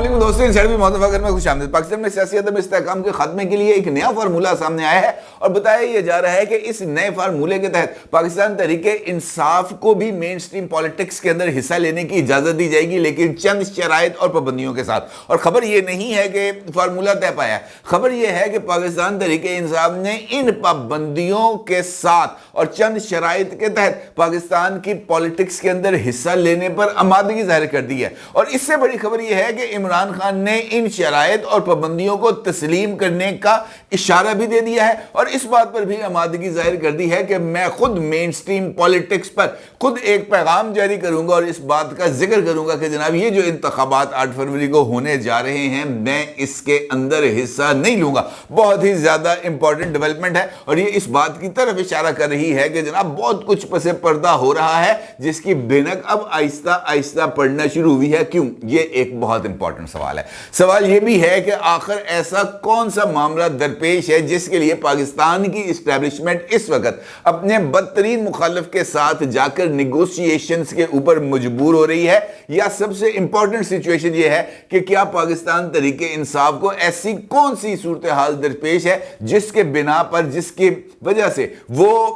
علیکم دوستوں، انسائڈر محمد فخر میں خوش آمدید۔ پاکستان میں سیاسی عدم استحکام کے خاتمے کے لیے ایک نیا فارمولہ سامنے آیا ہے اور بتایا یہ جا رہا ہے کہ اس نئے فارمولے کے تحت پاکستان تحریک انصاف کو بھی مین سٹریم پالیٹکس کے اندر حصہ لینے کی اجازت دی جائے گی، لیکن چند شرائط اور پابندیوں کے ساتھ۔ اور خبر یہ نہیں ہے کہ فارمولہ طے پایا ہے، خبر یہ ہے کہ پاکستان تحریک انصاف نے ان پابندیوں کے ساتھ اور چند شرائط کے تحت پاکستان کی پالیٹکس کے اندر حصہ لینے پر آمادگی ظاہر کر دی ہے۔ اور اس سے بڑی خبر یہ ہے کہ عمران خان نے ان شرائط اور پابندیوں کو تسلیم کرنے کا اشارہ بھی دے دیا ہے اور اس بات پر بھی آمادگی ظاہر کر دی ہے کہ میں خود مین سٹریم پالیٹکس پر خود ایک پیغام جاری کروں گا اور اس بات کا ذکر کروں گا کہ جناب یہ جو انتخابات 8 فروری کو ہونے جا رہے ہیں میں اس کے اندر حصہ نہیں لوں گا۔ بہت ہی زیادہ امپورٹنٹ ڈیولپمنٹ ہے اور یہ اس بات کی طرف اشارہ کر رہی ہے کہ جناب بہت کچھ پس پردہ ہو رہا ہے جس کی بھنک اب آہستہ آہستہ پڑنا شروع ہوئی ہے۔ کیوں؟ یہ ایک بہت امپورٹنٹ سوال ہے۔ سوال یہ بھی ہے کہ آخر ایسا کون سا معاملہ درپیش ہے جس کے لیے پاکستان کی اسٹیبلشمنٹ اس وقت اپنے بدترین مخالف کے ساتھ جا کر نیگوشیشنز کے اوپر مجبور ہو رہی ہے، یا سب سے امپورٹنٹ سچویشن یہ ہے کہ کیا پاکستان تحریک انصاف کو ایسی کون سی صورتحال درپیش ہے جس کے بنا پر، جس کی وجہ سے وہ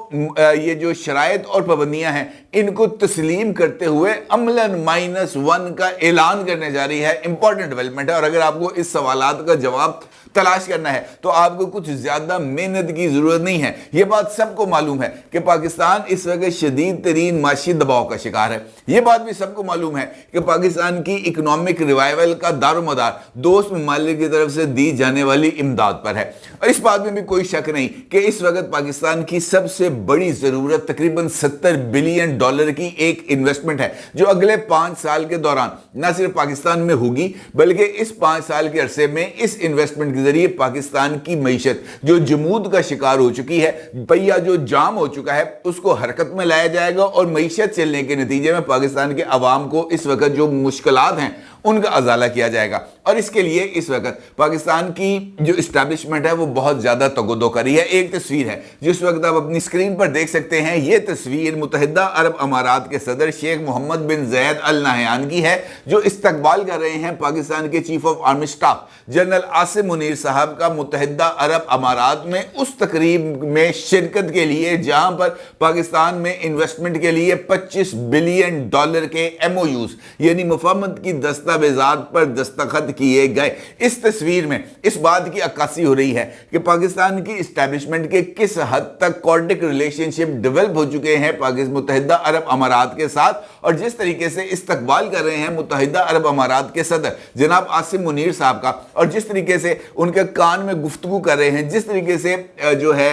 یہ جو شرائط اور پابندیاں ہیں ان کو تسلیم کرتے ہوئے عملاً -1 کا اعلان کرنے جا رہی ہے۔ امپورٹنٹ ڈیولپمنٹ ہے اور اگر آپ کو اس سوالات کا جواب تلاش کرنا ہے تو آپ کو کچھ زیادہ محنت کی ضرورت نہیں ہے۔ یہ بات سب کو معلوم ہے کہ پاکستان اس وقت شدید ترین معاشی دباؤ کا شکار ہے۔ یہ بات بھی سب کو معلوم ہے کہ پاکستان کی اکنامک ریوائیول کا دار و مدار دوست ممالک کی طرف سے دی جانے والی امداد پر ہے، اور اس بات میں بھی کوئی شک نہیں کہ اس وقت پاکستان کی سب سے بڑی ضرورت تقریباً $70 بلین کی ایک انویسٹمنٹ ہے جو اگلے 5 سال کے دوران نہ صرف پاکستان میں ہوگی بلکہ اس 5 سال کے عرصے میں اس انویسٹمنٹ کے ذریعے پاکستان کی معیشت جو جمود کا شکار ہو چکی ہے، پہیہ جو جام ہو چکا ہے، اس کو حرکت میں لایا جائے گا اور معیشت چلنے کے نتیجے میں پاکستان کے عوام کو اس وقت جو مشکلات ہیں ان کا ازالہ کیا جائے گا۔ اور اس کے لیے اس وقت پاکستان کی جو اسٹیبلشمنٹ ہے وہ بہت زیادہ تگودو کری ہے۔ ایک تصویر ہے جس وقت آپ اپنی سکرین پر دیکھ سکتے ہیں، یہ تصویر متحدہ عرب امارات کے صدر شیخ محمد بن زید ال نہیان کی ہے جو استقبال کر رہے ہیں پاکستان کے chief of army staff general Asim Munir صاحب کا متحدہ عرب امارات میں اس تقریب میں شرکت کے لیے جہاں پر پاکستان میں انویسٹمنٹ کے لیے $25 بلین کے MOUs یعنی مفاہمت کی دستاویزات پر دستخط کیے گئے۔ اس تصویر میں اس بات کی عکاسی ہو رہی ہے کہ پاکستان کی اسٹیبلشمنٹ کے کس حد تک کارڈک ریلیشن شپ ڈیولپ ہو چکے ہیں متحدہ عرب امارات کے ساتھ، اور جس طریقے سے استقبال کر رہے ہیں متحدہ عرب امارات کے صدر جناب عاصم منیر صاحب کا، اور جس طریقے سے ان کے کان میں گفتگو کر رہے ہیں، جس طریقے سے جو ہے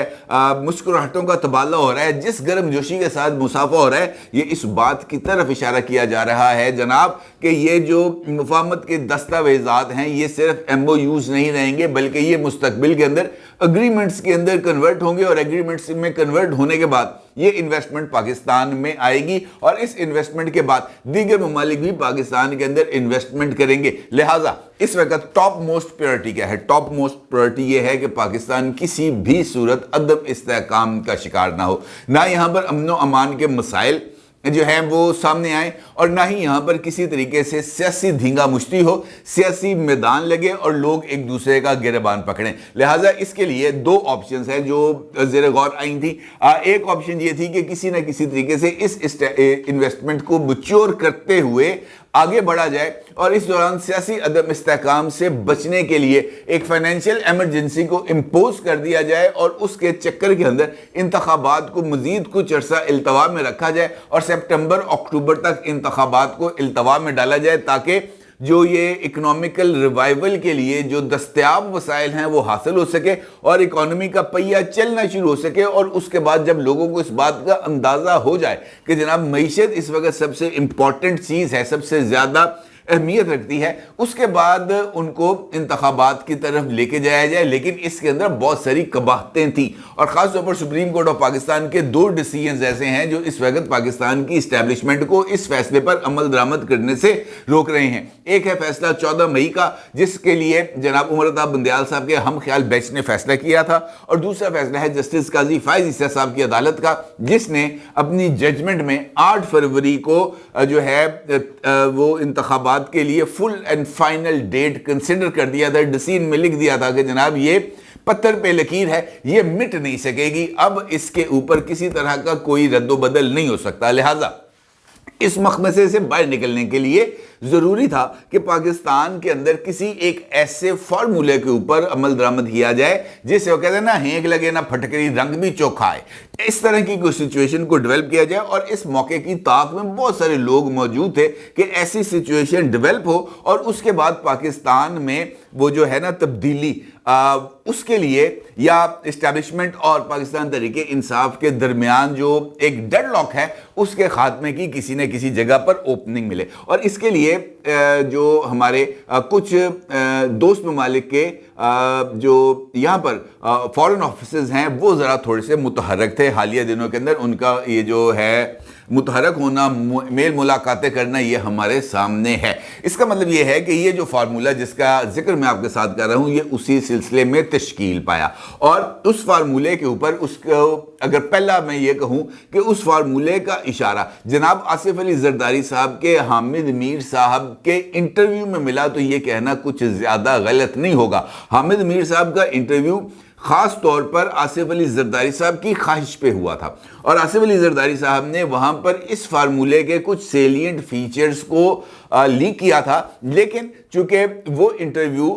مسکراہٹوں کا تبادلہ ہو رہا ہے، جس گرم جوشی کے ساتھ مصافحہ ہو رہا ہے، یہ اس بات کی طرف اشارہ کیا جا رہا ہے جناب کہ یہ جو مفاہمت کے دستاویزات ہیں یہ صرف MOUs نہیں رہیں گے بلکہ یہ مستقبل کے اندر اگریمنٹس کے اندر کنورٹ ہوں گے، اور اگریمنٹس میں کنورٹ ہونے کے بعد یہ انویسٹمنٹ پاکستان میں آئے گی اور اس انویسٹمنٹ کے بعد دیگر ممالک بھی پاکستان کے اندر انویسٹمنٹ کریں گے۔ لہٰذا اس وقت ٹاپ موسٹ پریورٹی کیا ہے؟ ٹاپ موسٹ پریورٹی یہ ہے کہ پاکستان کسی بھی صورت عدم استحکام کا شکار نہ ہو، نہ یہاں پر امن و امان کے مسائل جو ہیں وہ سامنے آئیں اور نہ ہی یہاں پر کسی طریقے سے سیاسی دھینگا مشتی ہو، سیاسی میدان لگے اور لوگ ایک دوسرے کا گریبان پکڑیں۔ لہٰذا اس کے لیے 2 آپشنز ہیں جو زیر غور آئی تھی۔ ایک آپشن یہ تھی کہ کسی نہ کسی طریقے سے اس انویسٹمنٹ کو میچور کرتے ہوئے آگے بڑھا جائے اور اس دوران سیاسی عدم استحکام سے بچنے کے لیے ایک فائنینشیل ایمرجنسی کو امپوز کر دیا جائے اور اس کے چکر کے اندر انتخابات کو مزید کچھ عرصہ التوا میں رکھا جائے اور سپٹمبر اکتوبر تک انتخابات کو التوا میں ڈالا جائے تاکہ جو یہ اکنامیکل ریوائیول کے لیے جو دستیاب وسائل ہیں وہ حاصل ہو سکے اور اکانومی کا پہیہ چلنا شروع ہو سکے، اور اس کے بعد جب لوگوں کو اس بات کا اندازہ ہو جائے کہ جناب معیشت اس وقت سب سے امپورٹنٹ چیز ہے، سب سے زیادہ اہمیت رکھتی ہے، اس کے بعد ان کو انتخابات کی طرف لے کے جایا جائے۔ لیکن اس کے اندر بہت ساری قباحتیں تھیں اور خاص طور پر سپریم کورٹ آف پاکستان کے 2 ڈیسیژنز ایسے ہیں جو اس وقت پاکستان کی اسٹیبلشمنٹ کو اس فیصلے پر عمل درآمد کرنے سے روک رہے ہیں۔ ایک ہے فیصلہ 14 مئی کا جس کے لیے جناب عمر عطا بندیال صاحب کے ہم خیال بینچ نے فیصلہ کیا تھا، اور دوسرا فیصلہ ہے جسٹس قاضی فائز عیسیٰ صاحب کی عدالت کا جس نے اپنی ججمنٹ میں 8 فروری کو جو ہے وہ انتخابات انتخابات کے لیے فل اینڈ فائنل ڈیٹ کنسیڈر کر دیا تھا، ڈسین میں لکھ دیا تھا کہ جناب یہ پتھر پہ لکیر ہے، یہ مٹ نہیں سکے گی، اب اس کے اوپر کسی طرح کا کوئی رد و بدل نہیں ہو سکتا۔ لہٰذا اس مخمصے سے باہر نکلنے کے لیے ضروری تھا کہ پاکستان کے اندر کسی ایک ایسے فارمولے کے اوپر عمل درآمد کیا جائے جس سے وہ کہتے ہیں نا ہینک لگے نہ پھٹکری رنگ بھی چوکھا ہے، اس طرح کی کوئی سچویشن کو ڈیولپ کیا جائے۔ اور اس موقع کی طاق میں بہت سارے لوگ موجود تھے کہ ایسی سچویشن ڈیولپ ہو اور اس کے بعد پاکستان میں وہ جو ہے نا تبدیلی اس کے لیے یا اسٹیبلشمنٹ اور پاکستان تحریک انصاف کے درمیان جو ایک ڈیڈ لاک ہے اس کے خاتمے کی کسی نہ کسی جگہ پر اوپننگ ملے۔ اور اس کے لیے جو ہمارے کچھ دوست ممالک کے جو یہاں پر فارن آفیسز ہیں وہ ذرا تھوڑے سے متحرک تھے حالیہ دنوں کے اندر، ان کا یہ جو ہے متحرک ہونا، میل ملاقاتیں کرنا، یہ ہمارے سامنے ہے۔ اس کا مطلب یہ ہے کہ یہ جو فارمولہ جس کا ذکر میں آپ کے ساتھ کر رہا ہوں یہ اسی سلسلے میں تشکیل پایا، اور اس فارمولے کے اوپر اس کو اگر پہلا میں یہ کہوں کہ اس فارمولے کا اشارہ جناب آصف علی زرداری صاحب کے حامد میر صاحب کے انٹرویو میں ملا تو یہ کہنا کچھ زیادہ غلط نہیں ہوگا۔ حامد میر صاحب کا انٹرویو خاص طور پر آصف علی زرداری صاحب کی خواہش پہ ہوا تھا، اور آصف علی زرداری صاحب نے وہاں پر اس فارمولے کے کچھ سیلینٹ فیچرز کو لیک کیا تھا، لیکن چونکہ وہ انٹرویو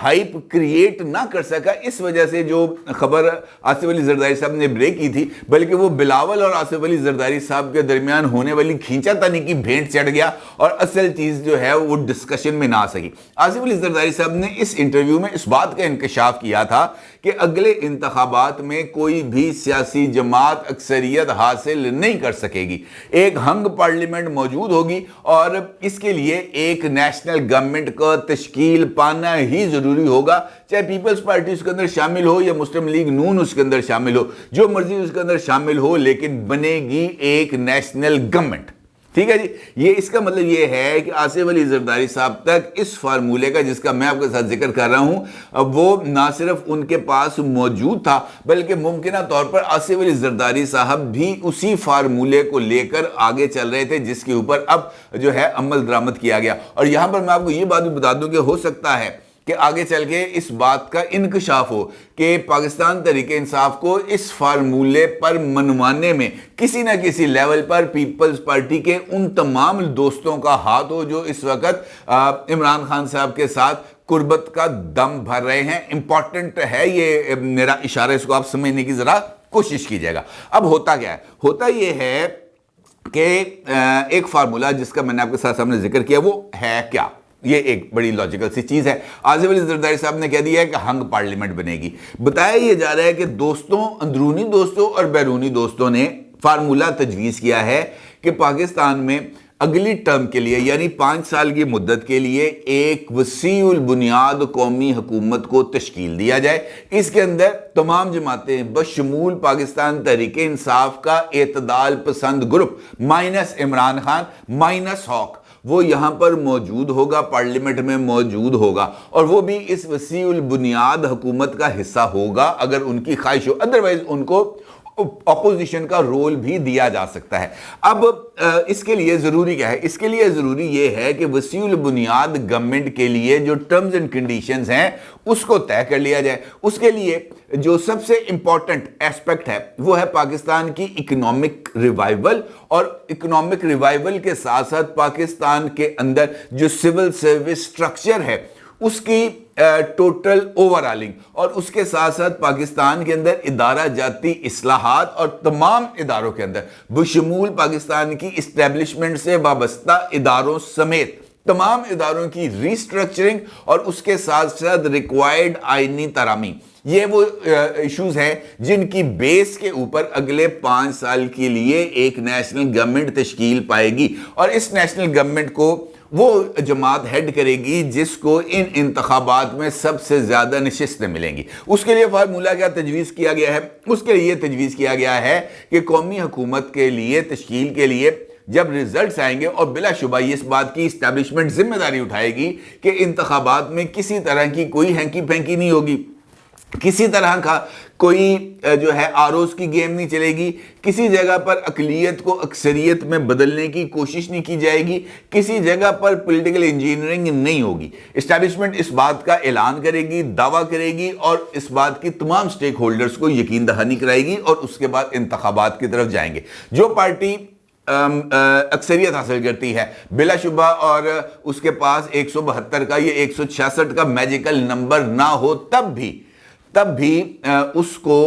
ہائپ کریٹ نہ کر سکا، اس وجہ سے جو خبر آصف علی زرداری صاحب نے بریک کی تھی بلکہ وہ بلاول اور آصف علی زرداری صاحب کے درمیان ہونے والی کھینچا تانی کی بھینٹ چڑھ گیا اور اصل چیز جو ہے وہ ڈسکشن میں نہ آ سکی۔ آصف علی زرداری صاحب نے اس انٹرویو میں اس بات کا انکشاف کیا تھا کہ اگلے انتخابات میں کوئی بھی سیاسی جماعت اکثریت حاصل نہیں کر سکے گی، ایک ہنگ پارلیمنٹ موجود ہوگی اور اس کے لیے ایک نیشنل گورنمنٹ کا تشکیل پانا ہی ضروری ہوگا، چاہے پیپلز پارٹی اس کے اندر شامل ہو یا مسلم لیگ نون اس کے اندر شامل ہو، جو مرضی اس کے اندر شامل ہو، لیکن بنے گی ایک نیشنل گورنمنٹ۔ ٹھیک ہے جی، یہ اس کا مطلب یہ ہے کہ آصف علی زرداری صاحب تک اس فارمولے کا جس کا میں آپ کے ساتھ ذکر کر رہا ہوں وہ نہ صرف ان کے پاس موجود تھا بلکہ ممکنہ طور پر آصف علی زرداری صاحب بھی اسی فارمولے کو لے کر آگے چل رہے تھے جس کے اوپر اب جو ہے عمل درآمد کیا گیا۔ اور یہاں پر میں آپ کو یہ بات بھی بتا دوں کہ ہو سکتا ہے کہ آگے چل کے اس بات کا انکشاف ہو کہ پاکستان تحریک انصاف کو اس فارمولے پر منوانے میں کسی نہ کسی لیول پر پیپلز پارٹی کے ان تمام دوستوں کا ہاتھ ہو جو اس وقت عمران خان صاحب کے ساتھ قربت کا دم بھر رہے ہیں۔ امپورٹنٹ ہے یہ میرا اشارہ، اس کو آپ سمجھنے کی ذرا کوشش کیجئے گا۔ اب ہوتا کیا ہے؟ ہوتا یہ ہے کہ ایک فارمولہ جس کا میں نے آپ کے ساتھ سامنے ذکر کیا وہ ہے کیا؟ یہ ایک بڑی لاجیکل سی چیز ہے۔ آصف علی زرداری صاحب نے کہہ دیا ہے کہ ہنگ پارلیمنٹ بنے گی۔ بتایا یہ جا رہا ہے کہ دوستوں، اندرونی دوستوں اور بیرونی دوستوں نے فارمولہ تجویز کیا ہے کہ پاکستان میں اگلی ٹرم کے لیے یعنی 5 سال کی مدت کے لیے ایک وسیع البنیاد قومی حکومت کو تشکیل دیا جائے۔ اس کے اندر تمام جماعتیں بشمول پاکستان تحریک انصاف کا اعتدال پسند group minus Imran Khan minus hawk وہ یہاں پر موجود ہوگا، پارلیمنٹ میں موجود ہوگا، اور وہ بھی اس وسیع البنیاد حکومت کا حصہ ہوگا اگر ان کی خواہش ہو، ادروائز ان کو اپوزیشن کا رول بھی دیا جا سکتا ہے۔ اب اس کے لیے ضروری کیا ہے؟ اس کے لیے ضروری یہ ہے کہ وسیع البنیاد گورنمنٹ کے لیے جو ٹرمز اینڈ کنڈیشنز ہیں اس کو طے کر لیا جائے۔ اس کے لیے جو سب سے امپورٹنٹ ایسپیکٹ ہے وہ ہے پاکستان کی اکنامک ریوائیول، اور اکنامک ریوائیول کے ساتھ ساتھ پاکستان کے اندر جو سول سروس سٹرکچر ہے اس کی ٹوٹل اوورالنگ، اور اس کے ساتھ ساتھ پاکستان کے اندر ادارہ جاتی اصلاحات اور تمام اداروں کے اندر بشمول پاکستان کی اسٹیبلشمنٹ سے وابستہ اداروں سمیت تمام اداروں کی ری سٹرکچرنگ اور اس کے ساتھ ساتھ ریکوائرڈ آئینی ترامی، یہ وہ ایشوز ہیں جن کی بیس کے اوپر اگلے 5 سال کے لیے ایک نیشنل گورنمنٹ تشکیل پائے گی، اور اس نیشنل گورنمنٹ کو وہ جماعت ہیڈ کرے گی جس کو ان انتخابات میں سب سے زیادہ نشستیں ملیں گی۔ اس کے لیے فارمولہ کیا تجویز کیا گیا ہے؟ اس کے لیے تجویز کیا گیا ہے کہ قومی حکومت کے لیے تشکیل کے لیے جب ریزلٹس آئیں گے، اور بلا شبہ یہ اس بات کی اسٹیبلشمنٹ ذمہ داری اٹھائے گی کہ انتخابات میں کسی طرح کی کوئی ہینکی پھینکی نہیں ہوگی، کسی طرح کا کوئی جو ہے آروز کی گیم نہیں چلے گی، کسی جگہ پر اقلیت کو اکثریت میں بدلنے کی کوشش نہیں کی جائے گی، کسی جگہ پر پولیٹیکل انجینئرنگ نہیں ہوگی۔ اسٹیبلشمنٹ اس بات کا اعلان کرے گی، دعویٰ کرے گی اور اس بات کی تمام سٹیک ہولڈرز کو یقین دہانی کرائے گی اور اس کے بعد انتخابات کی طرف جائیں گے۔ جو پارٹی اکثریت حاصل کرتی ہے بلا شبہ اور اس کے پاس 172 کا یا 166 کا میجیکل نمبر نہ ہو تب بھی اس کو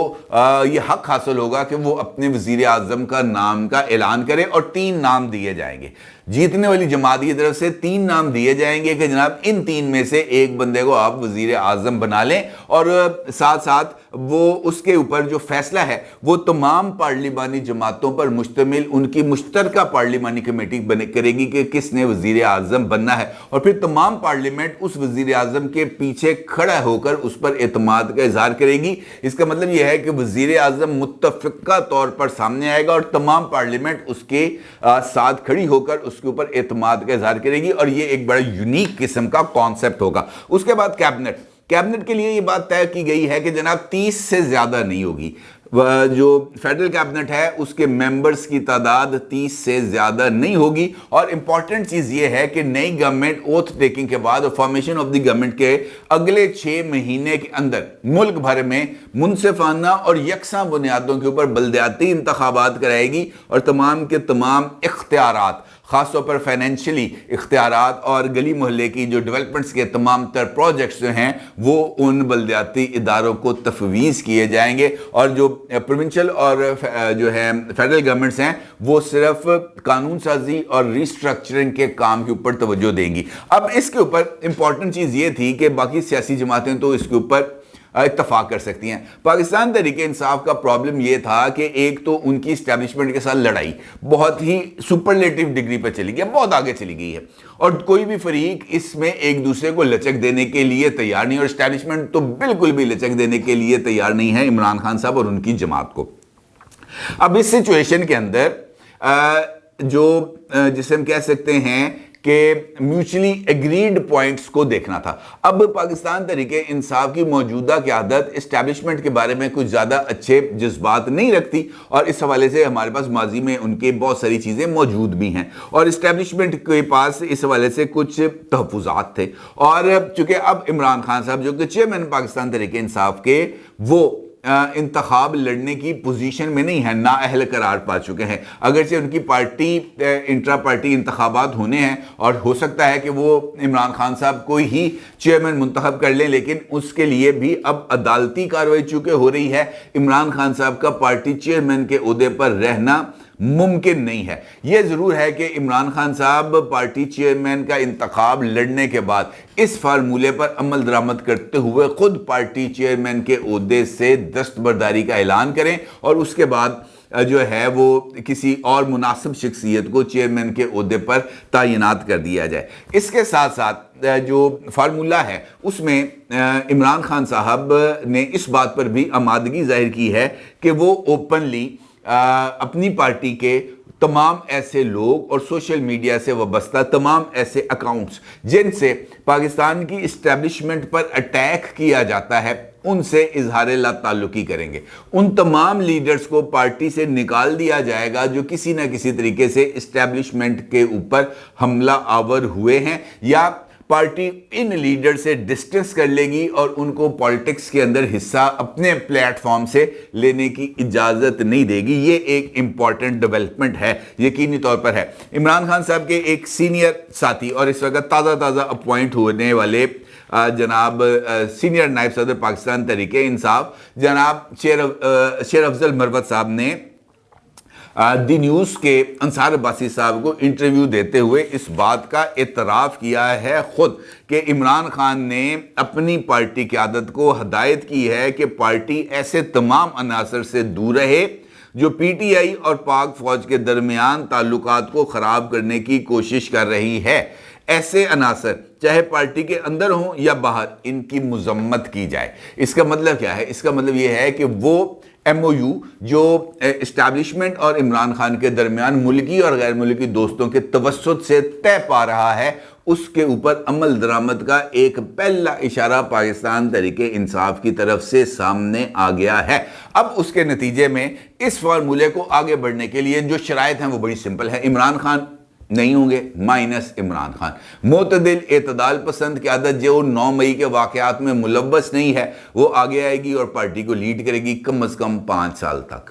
یہ حق حاصل ہوگا کہ وہ اپنے وزیر اعظم کا نام کا اعلان کرے اور 3 نام دیے جائیں گے۔ جیتنے والی جماعت کی طرف سے 3 نام دیے جائیں گے کہ جناب ان 3 میں سے ایک بندے کو آپ وزیر اعظم بنا لیں، اور ساتھ ساتھ وہ اس کے اوپر جو فیصلہ ہے وہ تمام پارلیمانی جماعتوں پر مشتمل ان کی مشترکہ پارلیمانی کمیٹی کرے گی کہ کس نے وزیر اعظم بننا ہے، اور پھر تمام پارلیمنٹ اس وزیر اعظم کے پیچھے کھڑا ہو کر اس پر اعتماد کا اظہار کرے گی۔ اس کا مطلب یہ ہے کہ وزیر اعظم متفقہ طور پر سامنے آئے گا اور تمام پارلیمنٹ اس کے ساتھ کھڑی ہو کر اس کے اوپر اعتماد کا اظہار کرے گی، اور یہ ایک بڑا یونیک قسم کا کانسیپٹ ہوگا۔ اس کے بعد کیبنٹ کے لیے یہ بات طے کی گئی ہے کہ جناب 30 سے زیادہ نہیں ہوگی۔ جو فیڈرل کیبنٹ ہے اس کے ممبرز کی تعداد 30 سے زیادہ نہیں ہوگی، اور امپورٹنٹ چیز یہ ہے کہ نئی گورنمنٹ اوتھ ٹیکنگ کے بعد اور فارمیشن آف دی گورنمنٹ کے اگلے 6 مہینے کے اندر ملک بھر میں منصفانہ اور یکساں بنیادوں کے اوپر بلدیاتی انتخابات کرائے گی، اور تمام کے تمام اختیارات، خاص طور پر فائنینشلی اختیارات اور گلی محلے کی جو ڈیولپمنٹس کے تمام تر پروجیکٹس جو ہیں وہ ان بلدیاتی اداروں کو تفویض کیے جائیں گے، اور جو پروونشل اور جو ہے فیڈرل گورنمنٹس ہیں وہ صرف قانون سازی اور ریسٹرکچرنگ کے کام کے اوپر توجہ دیں گی۔ اب اس کے اوپر امپورٹنٹ چیز یہ تھی کہ باقی سیاسی جماعتیں تو اس کے اوپر اتفاق کر سکتی ہیں۔ پاکستان تحریک انصاف کا پرابلم یہ تھا کہ ایک تو ان کی اسٹیبلشمنٹ کے ساتھ لڑائی بہت ہی سپرلیٹو ڈگری پہ چلی گئی، بہت آگے چلی گئی ہے، اور کوئی بھی فریق اس میں ایک دوسرے کو لچک دینے کے لیے تیار نہیں، اور اسٹیبلشمنٹ تو بالکل بھی لچک دینے کے لیے تیار نہیں ہے عمران خان صاحب اور ان کی جماعت کو۔ اب اس سچویشن کے اندر جو جسے ہم کہہ سکتے ہیں کہ میوچلی ایگریڈ پوائنٹس کو دیکھنا تھا۔ اب پاکستان تحریک انصاف کی موجودہ قیادت اسٹیبلشمنٹ کے بارے میں کچھ زیادہ اچھے جذبات نہیں رکھتی، اور اس حوالے سے ہمارے پاس ماضی میں ان کے بہت ساری چیزیں موجود بھی ہیں، اور اسٹیبلشمنٹ کے پاس اس حوالے سے کچھ تحفظات تھے، اور چونکہ اب عمران خان صاحب جو کہ چیئرمین پاکستان تحریک انصاف کے وہ انتخاب لڑنے کی پوزیشن میں نہیں ہے، نااہل قرار پا چکے ہیں، اگرچہ ان کی پارٹی انٹرا پارٹی انتخابات ہونے ہیں اور ہو سکتا ہے کہ وہ عمران خان صاحب کو ہی چیئرمین منتخب کر لیں، لیکن اس کے لیے بھی اب عدالتی کارروائی چونکہ ہو رہی ہے، عمران خان صاحب کا پارٹی چیئرمین کے عہدے پر رہنا ممکن نہیں ہے۔ یہ ضرور ہے کہ عمران خان صاحب پارٹی چیئرمین کا انتخاب لڑنے کے بعد اس فارمولے پر عمل درآمد کرتے ہوئے خود پارٹی چیئرمین کے عہدے سے دستبرداری کا اعلان کریں، اور اس کے بعد جو ہے وہ کسی اور مناسب شخصیت کو چیئرمین کے عہدے پر تعینات کر دیا جائے۔ اس کے ساتھ ساتھ جو فارمولہ ہے اس میں عمران خان صاحب نے اس بات پر بھی آمادگی ظاہر کی ہے کہ وہ اوپنلی اپنی پارٹی کے تمام ایسے لوگ اور سوشل میڈیا سے وابستہ تمام ایسے اکاؤنٹس جن سے پاکستان کی اسٹیبلشمنٹ پر اٹیک کیا جاتا ہے ان سے اظہار لا تعلقی کریں گے۔ ان تمام لیڈرز کو پارٹی سے نکال دیا جائے گا جو کسی نہ کسی طریقے سے اسٹیبلشمنٹ کے اوپر حملہ آور ہوئے ہیں، یا پارٹی ان لیڈر سے ڈسٹنس کر لے گی اور ان کو پالیٹکس کے اندر حصہ اپنے پلیٹ فارم سے لینے کی اجازت نہیں دے گی۔ یہ ایک امپورٹنٹ ڈیولپمنٹ ہے، یقینی طور پر ہے۔ عمران خان صاحب کے ایک سینئر ساتھی اور اس وقت تازہ اپوائنٹ ہونے والے جناب سینئر نائب صدر پاکستان تحریک انصاف جناب شیر افضل مروت صاحب نے دی نیوز کے انصار عباسی صاحب کو انٹرویو دیتے ہوئے اس بات کا اعتراف کیا ہے خود کہ عمران خان نے اپنی پارٹی قیادت کو ہدایت کی ہے کہ پارٹی ایسے تمام عناصر سے دور رہے جو پی ٹی آئی اور پاک فوج کے درمیان تعلقات کو خراب کرنے کی کوشش کر رہی ہے۔ ایسے عناصر چاہے پارٹی کے اندر ہوں یا باہر ان کی مذمت کی جائے۔ اس کا مطلب کیا ہے؟ اس کا مطلب یہ ہے کہ وہ MOU جو اسٹیبلشمنٹ اور عمران خان کے درمیان ملکی اور غیر ملکی دوستوں کے توسط سے طے پا رہا ہے، اس کے اوپر عمل درآمد کا ایک پہلا اشارہ پاکستان تحریک انصاف کی طرف سے سامنے آ گیا ہے۔ اب اس کے نتیجے میں اس فارمولے کو آگے بڑھنے کے لیے جو شرائط ہیں وہ بڑی سمپل ہے۔ عمران خان نہیں ہوں گے، مائنس عمران خان۔ معتدل اعتدال پسند قیادت جو 9 مئی کے واقعات میں ملوث نہیں ہے، وہ آگے آئے گی اور پارٹی کو لیڈ کرے گی کم از کم 5 سال تک۔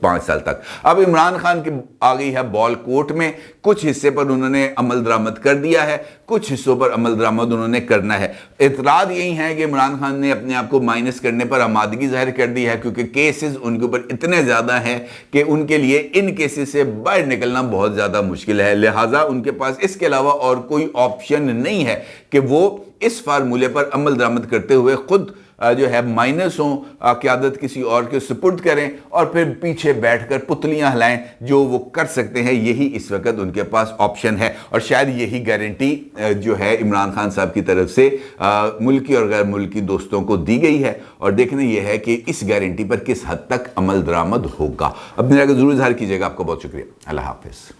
5 سال تک۔ اب عمران خان کی آ گئی ہے بال کورٹ میں، کچھ حصے پر انہوں نے عمل درآمد کر دیا ہے، کچھ حصوں پر عمل درآمد انہوں نے کرنا ہے۔ اعتراض یہی ہے کہ عمران خان نے اپنے آپ کو مائنس کرنے پر آمادگی ظاہر کر دی ہے، کیونکہ کیسز ان کے اوپر اتنے زیادہ ہیں کہ ان کے لیے ان کیسز سے باہر نکلنا بہت زیادہ مشکل ہے، لہٰذا ان کے پاس اس کے علاوہ اور کوئی آپشن نہیں ہے کہ وہ اس فارمولے پر عمل درآمد کرتے ہوئے خود جو ہے مائنس ہوں، قیادت کسی اور کے سپرد کریں اور پھر پیچھے بیٹھ کر پتلیاں ہلائیں، جو وہ کر سکتے ہیں۔ یہی اس وقت ان کے پاس آپشن ہے، اور شاید یہی گارنٹی جو ہے عمران خان صاحب کی طرف سے ملکی اور غیر ملکی دوستوں کو دی گئی ہے، اور دیکھنا یہ ہے کہ اس گارنٹی پر کس حد تک عمل درآمد ہوگا۔ اپنی رائے کو ضرور اظہار کیجیے گا۔ آپ کو بہت شکریہ۔ اللہ حافظ۔